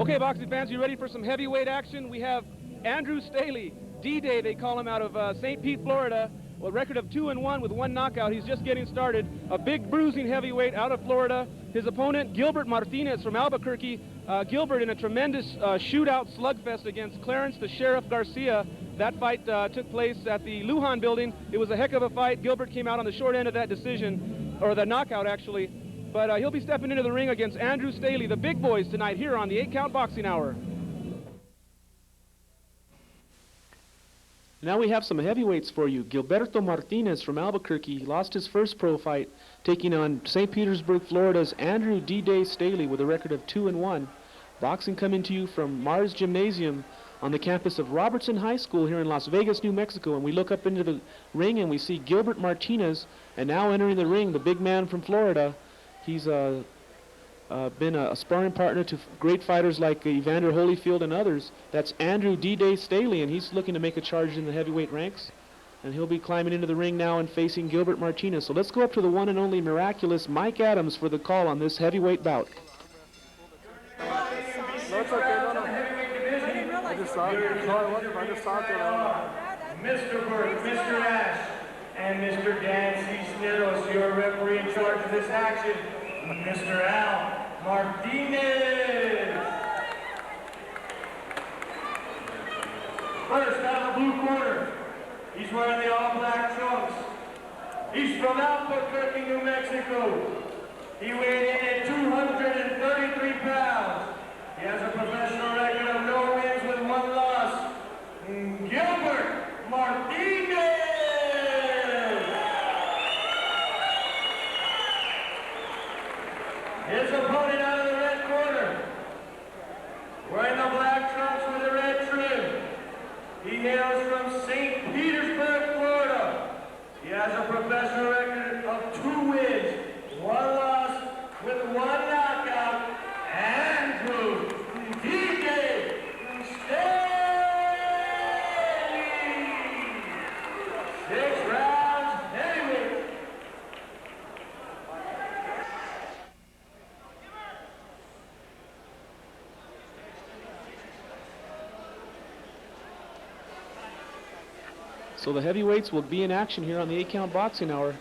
Okay, boxing fans, you ready for some heavyweight action? We have Andrew Staley, D-Day, they call him, out of St. Pete, Florida. A record of 2-1 with 1 knockout. He's just getting started. A big bruising heavyweight out of Florida. His opponent, Gilbert Martinez from Albuquerque. Gilbert in a tremendous shootout slugfest against Clarence the Sheriff Garcia. That fight took place at the Lujan building. It was a heck of a fight. Gilbert came out on the short end of that decision, or the knockout actually. But he'll be stepping into the ring against Andrew Staley, the big boys, tonight here on the 8-Count Boxing Hour. Now we have some heavyweights for you. Gilberto Martinez from Albuquerque lost his first pro fight, taking on St. Petersburg, Florida's Andrew D-Day Staley with a record of 2-1. Boxing coming to you from Mars Gymnasium on the campus of Robertson High School here in Las Vegas, New Mexico. And we look up into the ring and we see Gilbert Martinez, and now entering the ring, the big man from Florida. He's been a sparring partner to great fighters like Evander Holyfield and others. That's Andrew D-Day Staley, and he's looking to make a charge in the heavyweight ranks. And he'll be climbing into the ring now and facing Gilbert Martinez. So let's go up to the one and only miraculous Mike Adams for the call on this heavyweight bout. No, it's okay. No. I just saw it. I just saw it. Mr. Burke, Mr. Ash, and Mr. Dan Cisneros, your referee in charge of this action, Mr. Al Martinez. First, out of the blue corner, he's wearing the all-black trunks. He's from Albuquerque, New Mexico. He weighed in at 233 pounds. He has a professional record of no wins with 1 loss. Gilbert Martinez. His opponent out of the red corner, wearing the black trunks with the red trim. He hails from St. Petersburg, Florida. He has a professional record of 2 wins, 1 loss with 1 knockout. Andrew D-Day Staley. 6 rounds heavyweight. So the heavyweights will be in action here on the 8-Count Boxing Hour.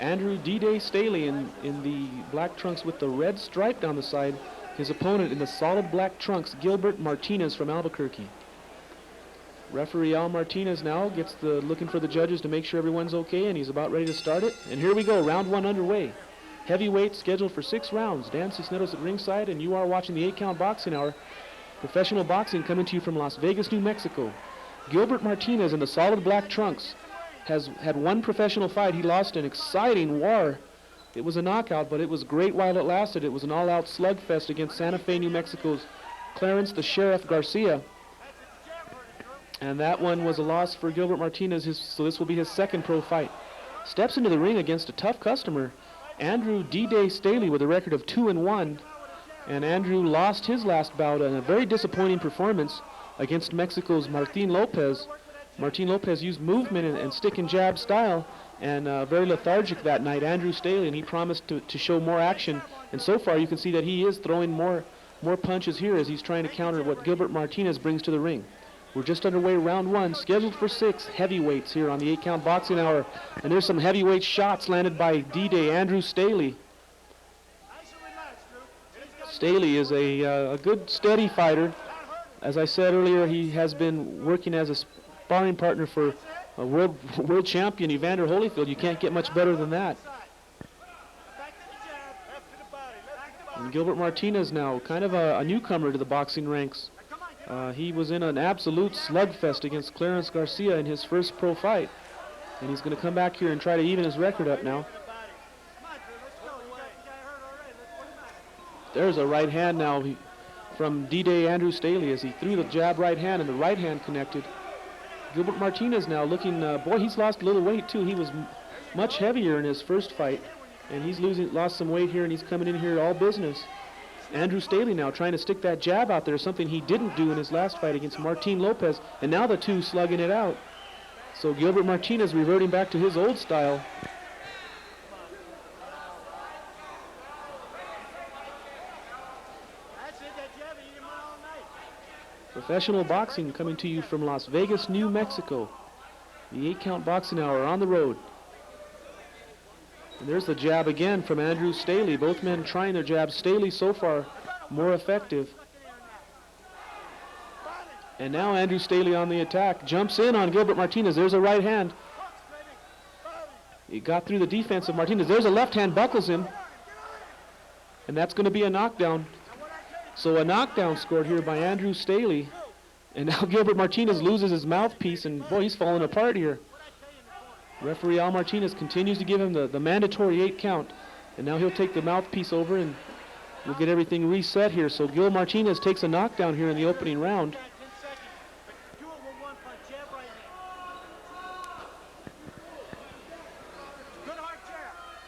Andrew D-Day Staley in the black trunks with the red stripe down the side. His opponent in the solid black trunks, Gilbert Martinez from Albuquerque. Referee Al Martinez now gets looking for the judges to make sure everyone's okay, and he's about ready to start it. And here we go, round 1 underway. Heavyweight scheduled for 6 rounds. Dan Cisneros at ringside, and you are watching the 8-Count Boxing Hour. Professional boxing coming to you from Las Vegas, New Mexico. Gilbert Martinez in the solid black trunks has had 1 professional fight. He lost an exciting war. It was a knockout, but it was great while it lasted. It was an all-out slugfest against Santa Fe, New Mexico's Clarence the Sheriff Garcia. And that one was a loss for Gilbert Martinez, so this will be his 2nd pro fight. Steps into the ring against a tough customer, Andrew D-Day Staley, with a record of 2-1. And Andrew lost his last bout in a very disappointing performance against Mexico's Martin Lopez. Martin Lopez used movement and stick and jab style, and very lethargic that night, Andrew Staley, and he promised to show more action. And so far you can see that he is throwing more punches here as he's trying to counter what Gilbert Martinez brings to the ring. We're just underway round 1, scheduled for 6 heavyweights here on the 8-Count Boxing Hour. And there's some heavyweight shots landed by D-Day Andrew Staley. Staley is a good, steady fighter. As I said earlier, he has been working as a sparring partner for a world champion Evander Holyfield. You can't get much better than that. And Gilbert Martinez now, kind of a newcomer to the boxing ranks. He was in an absolute slugfest against Clarence Garcia in his first pro fight. And he's going to come back here and try to even his record up now. There's a right hand now from D-Day Andrew Staley as he threw the jab right hand, and the right hand connected. Gilbert Martinez now looking, boy, he's lost a little weight too. He was much heavier in his first fight, and he's lost some weight here, and he's coming in here all business. Andrew Staley now trying to stick that jab out there, something he didn't do in his last fight against Martin Lopez, and now the two slugging it out. So Gilbert Martinez reverting back to his old style. Professional boxing coming to you from Las Vegas, New Mexico. The 8-count boxing hour on the road. And there's the jab again from Andrew Staley. Both men trying their jabs. Staley so far more effective. And now Andrew Staley on the attack. Jumps in on Gilbert Martinez. There's a right hand. He got through the defense of Martinez. There's a left hand, buckles him. And that's going to be a knockdown. So a knockdown scored here by Andrew Staley. And now Gilbert Martinez loses his mouthpiece, and boy, he's falling apart here. Referee Al Martinez continues to give him the mandatory 8 count. And now he'll take the mouthpiece over and we'll get everything reset here. So Gil Martinez takes a knockdown here in the opening round.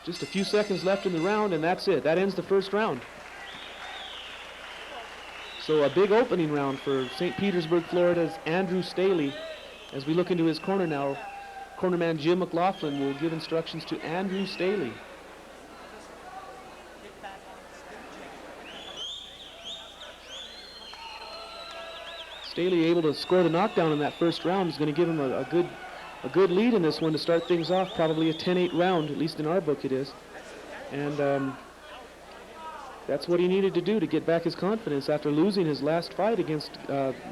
Just a few seconds left in the round, and that's it. That ends the first round. So a big opening round for St. Petersburg, Florida's Andrew Staley. As we look into his corner now, cornerman Jim McLaughlin will give instructions to Andrew Staley. Staley able to score the knockdown in that first round is going to give him a good lead in this one to start things off. Probably a 10-8 round, at least in our book it is. And that's what he needed to do to get back his confidence after losing his last fight against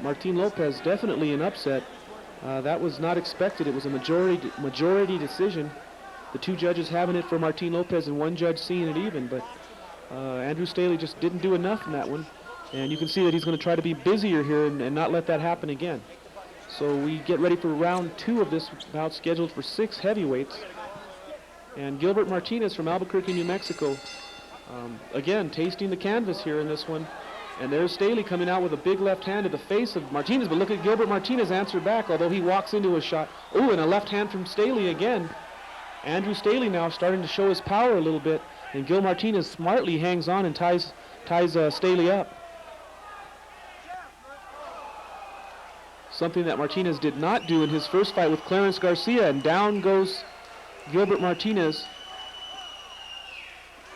Martin Lopez. Definitely an upset. That was not expected. It was a majority decision. The 2 judges having it for Martin Lopez and 1 judge seeing it even. But Andrew Staley just didn't do enough in that one. And you can see that he's going to try to be busier here and not let that happen again. So we get ready for round 2 of this bout, scheduled for 6 heavyweights. And Gilbert Martinez from Albuquerque, New Mexico, again tasting the canvas here in this one. And there's Staley coming out with a big left hand to the face of Martinez, but look at Gilbert Martinez answer back, although he walks into a shot. Oh, and a left hand from Staley again. Andrew Staley now starting to show his power a little bit, and Gil Martinez smartly hangs on and ties Staley up. Something that Martinez did not do in his first fight with Clarence Garcia, and down goes Gilbert Martinez.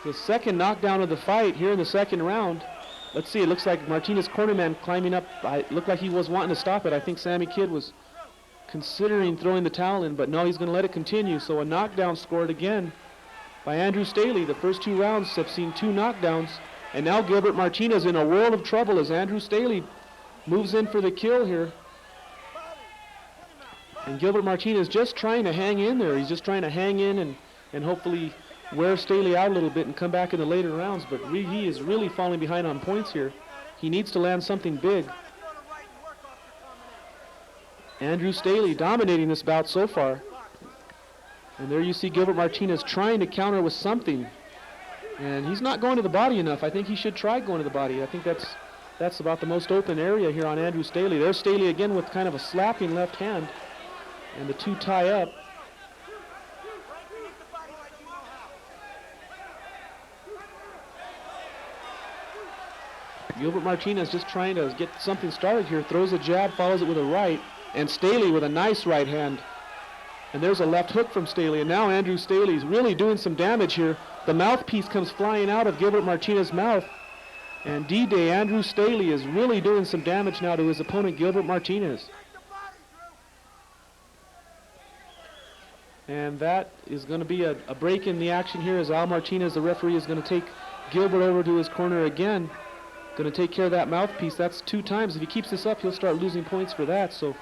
The second knockdown of the fight here in the second round. Let's see, it looks like Martinez cornerman climbing up. It looked like he was wanting to stop it. I think Sammy Kidd was considering throwing the towel in, but no, he's going to let it continue. So a knockdown scored again by Andrew Staley. The first 2 rounds have seen 2 knockdowns, and now Gilbert Martinez in a world of trouble as Andrew Staley moves in for the kill here. And Gilbert Martinez just trying to hang in there. He's just trying to hang in and hopefully wear Staley out a little bit and come back in the later rounds, but he is really falling behind on points here. He needs to land something big. Andrew Staley dominating this bout so far. And there you see Gilbert Martinez trying to counter with something. And he's not going to the body enough. I think he should try going to the body. I think that's about the most open area here on Andrew Staley. There's Staley again with kind of a slapping left hand. And the 2 tie up. Gilbert Martinez just trying to get something started here. Throws a jab, follows it with a right. And Staley with a nice right hand. And there's a left hook from Staley. And now Andrew Staley's really doing some damage here. The mouthpiece comes flying out of Gilbert Martinez's mouth. And D-Day Andrew Staley is really doing some damage now to his opponent, Gilbert Martinez. And that is going to be a break in the action here as Al Martinez, the referee, is going to take Gilbert over to his corner again. Going to take care of that mouthpiece. That's 2 times. If he keeps this up, he'll start losing points for that. So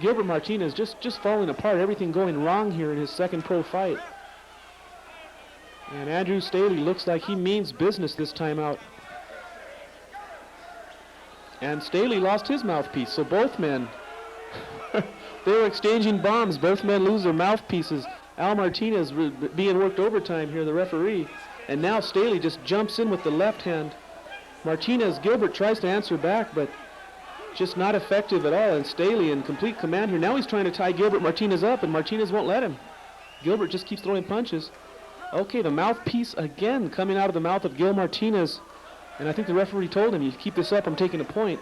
Gilbert Martinez just falling apart. Everything going wrong here in his second pro fight. And Andrew Staley looks like he means business this time out. And Staley lost his mouthpiece. So both men, they were exchanging bombs. Both men lose their mouthpieces. Al Martinez being worked overtime here, the referee. And now Staley just jumps in with the left hand. Gilbert tries to answer back, but just not effective at all. And Staley in complete command here. Now he's trying to tie Gilbert Martinez up, and Martinez won't let him. Gilbert just keeps throwing punches. Okay, the mouthpiece again coming out of the mouth of Gil Martinez. And I think the referee told him, you keep this up, I'm taking a point.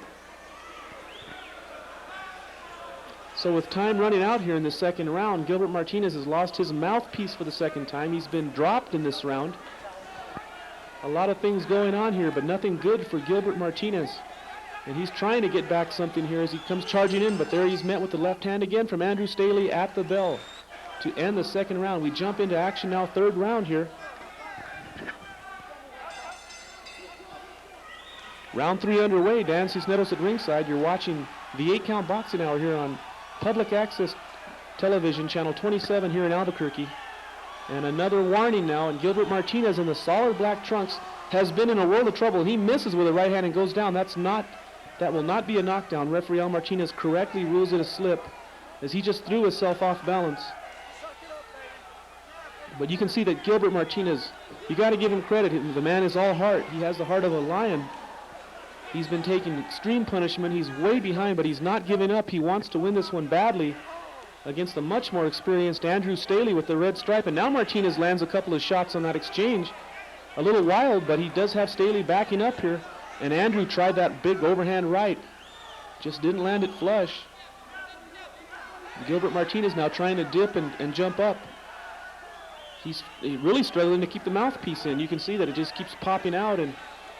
So with time running out here in the second round, Gilbert Martinez has lost his mouthpiece for the second time. He's been dropped in this round. A lot of things going on here, but nothing good for Gilbert Martinez. And he's trying to get back something here as he comes charging in, but there he's met with the left hand again from Andrew Staley at the bell to end the second round. We jump into action now, third round here. Round 3 underway. Dan Cisneros at ringside. You're watching the 8-count boxing hour here on public access television, channel 27 here in Albuquerque. And another warning now, and Gilbert Martinez in the solid black trunks has been in a world of trouble. He misses with a right hand and goes down. That will not be a knockdown. Referee Al Martinez correctly rules it a slip as he just threw himself off balance. But you can see that Gilbert Martinez, you got to give him credit. The man is all heart. He has the heart of a lion. He's been taking extreme punishment. He's way behind, but he's not giving up. He wants to win this one badly against the much more experienced Andrew Staley with the red stripe. And now Martinez lands a couple of shots on that exchange. A little wild, but he does have Staley backing up here. And Andrew tried that big overhand right. Just didn't land it flush. Gilbert Martinez now trying to dip and jump up. He's really struggling to keep the mouthpiece in. You can see that it just keeps popping out, and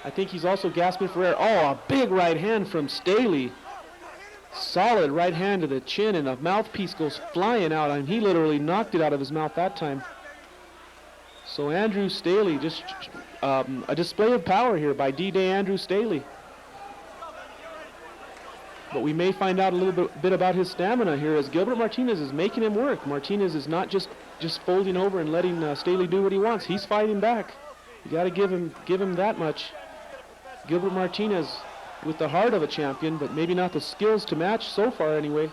I think he's also gasping for air. Oh, a big right hand from Staley. Solid right hand to the chin, and the mouthpiece goes flying out. I mean, he literally knocked it out of his mouth that time. So Andrew Staley, just a display of power here by D-Day Andrew Staley. But we may find out a little bit about his stamina here as Gilbert Martinez is making him work. Martinez is not just folding over and letting Staley do what he wants. He's fighting back. You got to give him that much. Gilbert Martinez with the heart of a champion, but maybe not the skills to match so far anyway.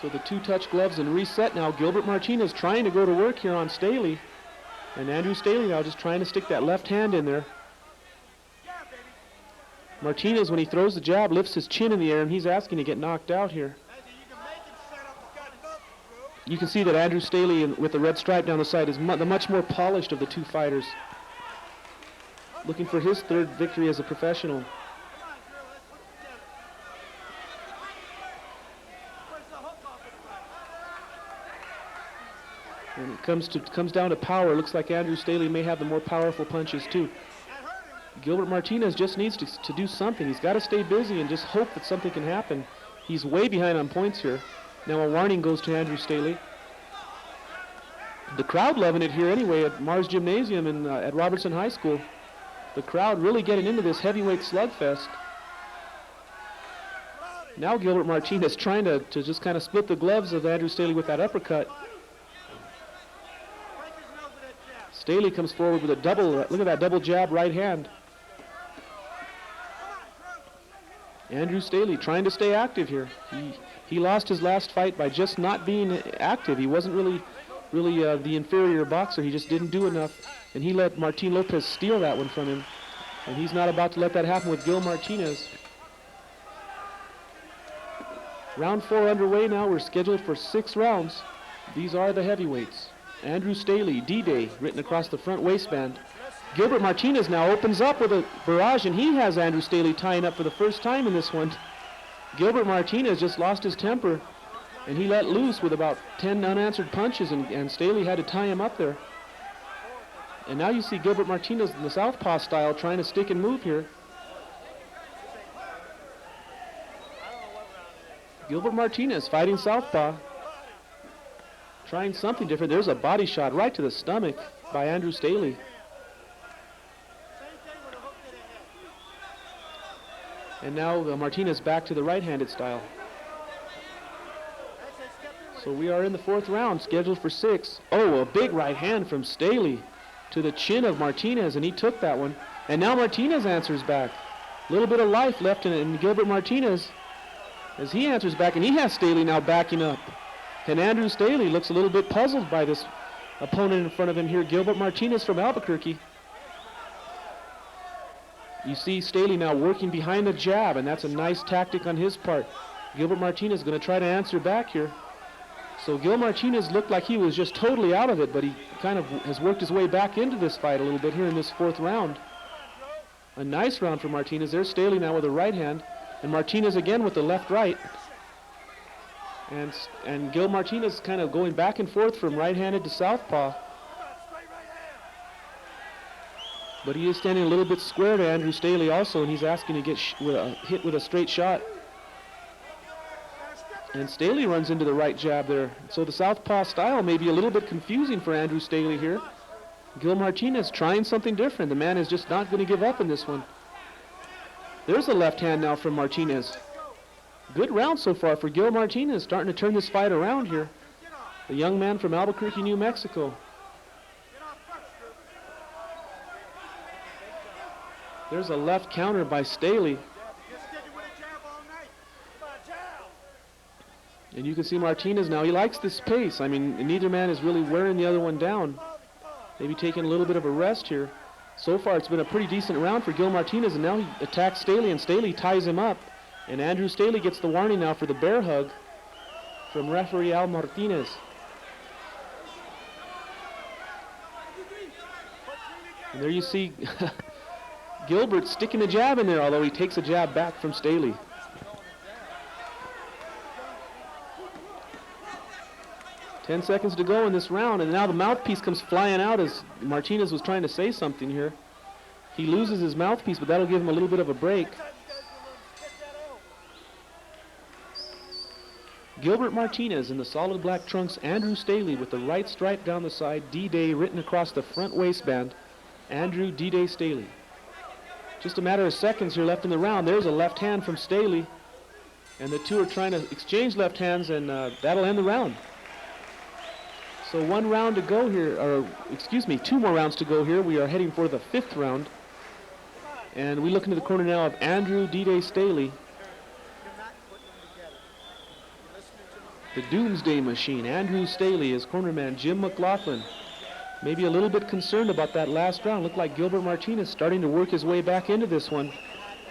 So the two-touch gloves and reset now. Gilbert Martinez trying to go to work here on Staley. And Andrew Staley now just trying to stick that left hand in there. Martinez, when he throws the jab, lifts his chin in the air, and he's asking to get knocked out here. You can see that Andrew Staley with the red stripe down the side is the much more polished of the two fighters. Looking for his third victory as a professional. When it comes down to power, it looks like Andrew Staley may have the more powerful punches too. Gilbert Martinez just needs to do something. He's got to stay busy and just hope that something can happen. He's way behind on points here. Now a warning goes to Andrew Staley. The crowd loving it here anyway at Mars Gymnasium at Robertson High School. The crowd really getting into this heavyweight slugfest. Now Gilbert Martinez trying to just kind of split the gloves of Andrew Staley with that uppercut. Staley comes forward with a double, look at that double jab right hand. Andrew Staley trying to stay active here. He lost his last fight by just not being active. He wasn't really the inferior boxer. He just didn't do enough, and he let Martin Lopez steal that one from him. And he's not about to let that happen with Gil Martinez. Round 4 underway now. We're scheduled for 6 rounds. These are the heavyweights. Andrew Staley, D-Day, written across the front waistband. Gilbert Martinez now opens up with a barrage, and he has Andrew Staley tying up for the first time in this one. Gilbert Martinez just lost his temper, and he let loose with about 10 unanswered punches, and Staley had to tie him up there. And now you see Gilbert Martinez in the southpaw style trying to stick and move here. Gilbert Martinez fighting southpaw. Trying something different. There's a body shot right to the stomach by Andrew Staley. And now Martinez back to the right-handed style. So we are in the 4th round, scheduled for 6. Oh, a big right hand from Staley to the chin of Martinez, and he took that one. And now Martinez answers back. A little bit of life left in Gilbert Martinez as he answers back, and he has Staley now backing up. And Andrew Staley looks a little bit puzzled by this opponent in front of him here, Gilbert Martinez from Albuquerque. You see Staley now working behind the jab, and that's a nice tactic on his part. Gilbert Martinez is going to try to answer back here. So Gil Martinez looked like he was just totally out of it, but he kind of has worked his way back into this fight a little bit here in this 4th round. A nice round for Martinez. There's Staley now with a right hand, and Martinez again with the left-right. And Gil Martinez kind of going back and forth from right-handed to southpaw. But he is standing a little bit square to Andrew Staley also, and he's asking to get hit with a straight shot. And Staley runs into the right jab there. So the southpaw style may be a little bit confusing for Andrew Staley here. Gil Martinez trying something different. The man is just not going to give up in this one. There's a left hand now from Martinez. Good round so far for Gil Martinez, starting to turn this fight around here. The young man from Albuquerque, New Mexico. There's a left counter by Staley. And you can see Martinez now, he likes this pace. I mean, neither man is really wearing the other one down. Maybe taking a little bit of a rest here. So far, it's been a pretty decent round for Gil Martinez, and now he attacks Staley, and Staley ties him up. And Andrew Staley gets the warning now for the bear hug from referee Al Martinez. And there you see Gilbert sticking a jab in there, although he takes a jab back from Staley. Ten seconds to go in this round, and now the mouthpiece comes flying out as Martinez was trying to say something here. He loses his mouthpiece, but that'll give him a little bit of a break. Gilbert Martinez in the solid black trunks, Andrew Staley with the right stripe down the side, D-Day written across the front waistband. Andrew D-Day Staley. Just a matter of seconds here left in the round. There's a left hand from Staley, and the two are trying to exchange left hands, and that'll end the round. So 1 round to go here, or excuse me, 2 more rounds to go here. We are heading for the 5th round. And we look into the corner now of Andrew D-Day Staley. The Doomsday Machine, Andrew Staley, his cornerman Jim McLaughlin. Maybe a little bit concerned about that last round. Looked like Gilbert Martinez starting to work his way back into this one.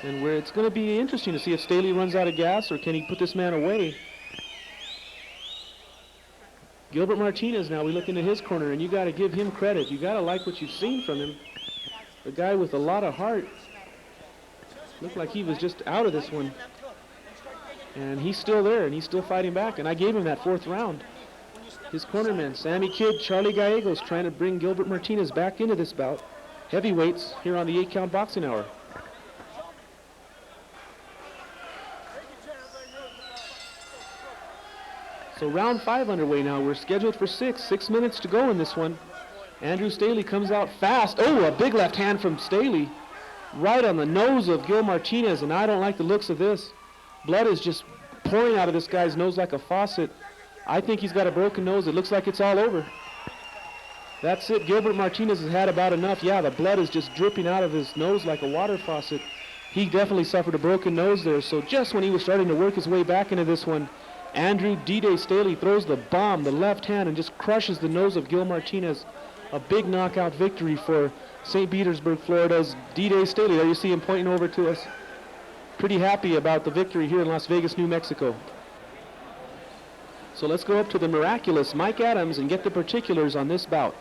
And where it's going to be interesting to see if Staley runs out of gas or can he put this man away. Gilbert Martinez now, we look into his corner, and you got to give him credit. You got to like what you've seen from him. A guy with a lot of heart. Looked like he was just out of this one. And he's still there, and he's still fighting back. And I gave him that 4th round. His cornerman, Sammy Kidd, Charlie Gallegos, trying to bring Gilbert Martinez back into this bout. Heavyweights here on the 8-count boxing hour. So round 5 underway now. We're scheduled for 6. 6 minutes to go in this one. Andrew Staley comes out fast. Oh, a big left hand from Staley. Right on the nose of Gil Martinez, and I don't like the looks of this. Blood is just pouring out of this guy's nose like a faucet. I think he's got a broken nose. It looks like it's all over. That's it. Gilbert Martinez has had about enough. Yeah, the blood is just dripping out of his nose like a water faucet. He definitely suffered a broken nose there. So just when he was starting to work his way back into this one, Andrew D-Day Staley throws the bomb, the left hand, and just crushes the nose of Gil Martinez. A big knockout victory for St. Petersburg, Florida's D-Day Staley. There you see him pointing over to us. Pretty happy about the victory here in Las Vegas, New Mexico. So let's go up to the miraculous Mike Adams and get the particulars on this bout.